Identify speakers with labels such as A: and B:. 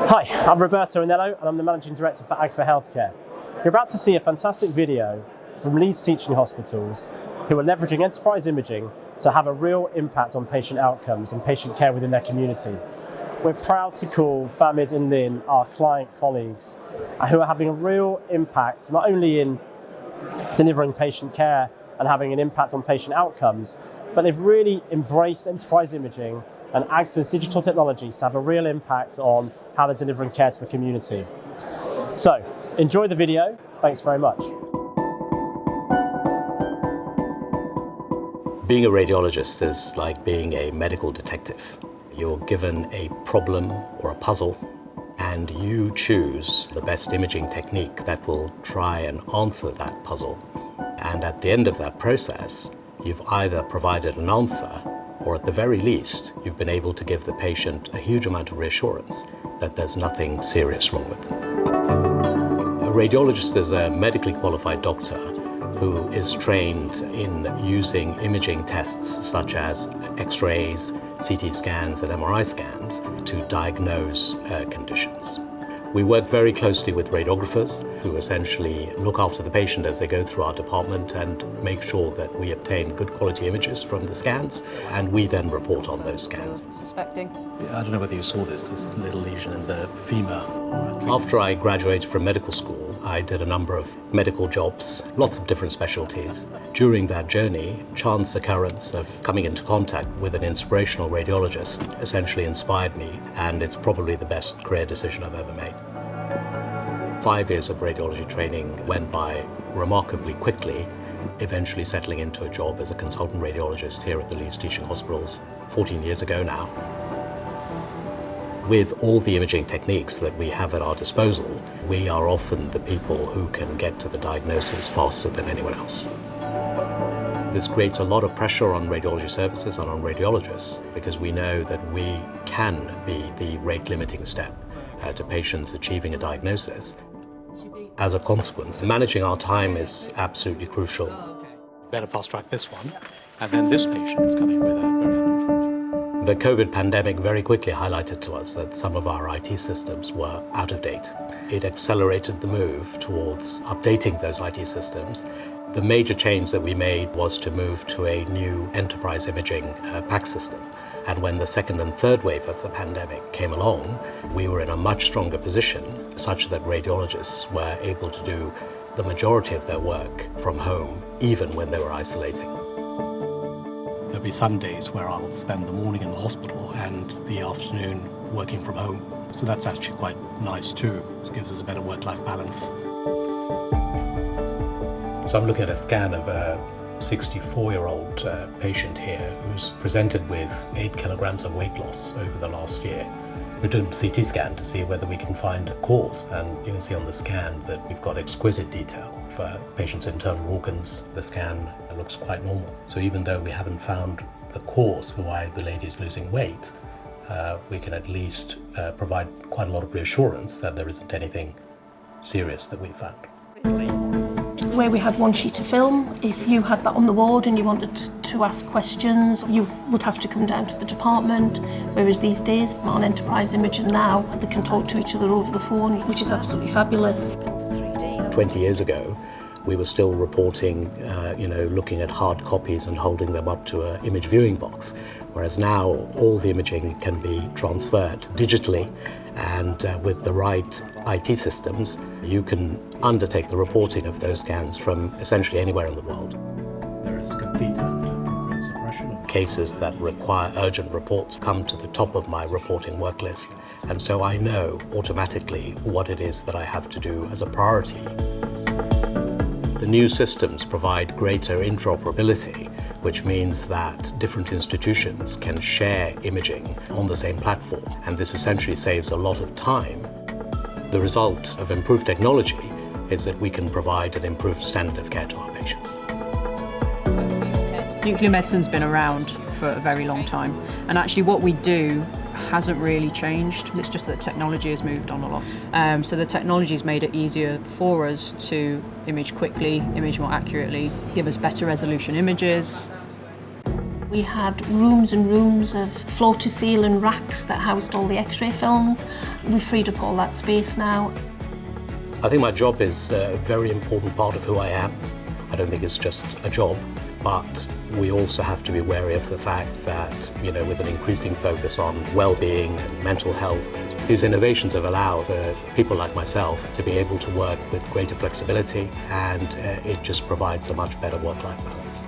A: Hi, I'm Roberto Anello and I'm the Managing Director for Agfa Healthcare. You're about to see a fantastic video from Leeds teaching hospitals who are leveraging enterprise imaging to have a real impact on patient outcomes and patient care within their community. We're proud to call Fahmid and Lynne our client colleagues who are having a real impact not only in delivering patient care and having an impact on patient outcomes, but they've really embraced enterprise imaging and Agfa's digital technologies to have a real impact on how they're delivering care to the community. So, enjoy the video. Thanks very much.
B: Being a radiologist is like being a medical detective. You're given a problem or a puzzle, and you choose the best imaging technique that will try and answer that puzzle. And at the end of that process, you've either provided an answer, or at the very least, you've been able to give the patient a huge amount of reassurance that there's nothing serious wrong with them. A radiologist is a medically qualified doctor who is trained in using imaging tests such as X-rays, CT scans and MRI scans to diagnose conditions. We work very closely with radiographers who essentially look after the patient as they go through our department and make sure that we obtain good quality images from the scans, and we then report on those scans.
C: Suspecting.
D: I don't know whether you saw this little lesion in the femur.
B: After I graduated from medical school, I did a number of medical jobs, lots of different specialties. During that journey, chance occurrence of coming into contact with an inspirational radiologist essentially inspired me, and it's probably the best career decision I've ever made. 5 years of radiology training went by remarkably quickly, eventually settling into a job as a consultant radiologist here at the Leeds Teaching Hospitals 14 years ago now. With all the imaging techniques that we have at our disposal, we are often the people who can get to the diagnosis faster than anyone else. This creates a lot of pressure on radiology services and on radiologists because we know that we can be the rate-limiting step to patients achieving a diagnosis. As a consequence, managing our time is absolutely crucial.
D: Better fast-track this one, and then this patient is coming with a very unusual.
B: The COVID pandemic very quickly highlighted to us that some of our IT systems were out of date. It accelerated the move towards updating those IT systems. The major change that we made was to move to a new enterprise imaging PACS system. And when the second and third wave of the pandemic came along, we were in a much stronger position, such that radiologists were able to do the majority of their work from home, even when they were isolating.
D: There'll be some days where I'll spend the morning in the hospital and the afternoon working from home. So that's actually quite nice too. It gives us a better work-life balance.
B: So I'm looking at a scan of a 64-year-old patient here who's presented with 8 kilograms of weight loss over the last year. We're doing a CT scan to see whether we can find a cause, and you can see on the scan that we've got exquisite detail for the patient's internal organs. The scan looks quite normal. So even though we haven't found the cause for why the lady is losing weight, we can at least provide quite a lot of reassurance that there isn't anything serious that we've found.
E: Where we had one sheet of film, if you had that on the ward and you wanted to ask questions, you would have to come down to the department, whereas these days on enterprise imaging now, they can talk to each other over the phone, which is absolutely fabulous.
B: 20 years ago, we were still reporting, looking at hard copies and holding them up to an image viewing box, whereas now all the imaging can be transferred digitally, and with the right IT systems, you can undertake the reporting of those scans from essentially anywhere in the world.
D: There is complete appropriate suppression of
B: Cases that require urgent reports come to the top of my reporting work list, and so I know automatically what it is that I have to do as a priority. The new systems provide greater interoperability, which means that different institutions can share imaging on the same platform, and this essentially saves a lot of time. The result of improved technology is that we can provide an improved standard of care to our patients.
C: Nuclear medicine's been around for a very long time, and actually what we do hasn't really changed. It's just that technology has moved on a lot. So the technology has made it easier for us to image quickly, image more accurately, give us better resolution images.
E: We had rooms and rooms of floor-to-ceiling racks that housed all the X-ray films. We've freed up all that space now.
B: I think my job is a very important part of who I am. I don't think it's just a job, but we also have to be wary of the fact that, with an increasing focus on well-being and mental health, these innovations have allowed people like myself to be able to work with greater flexibility, and it just provides a much better work-life balance.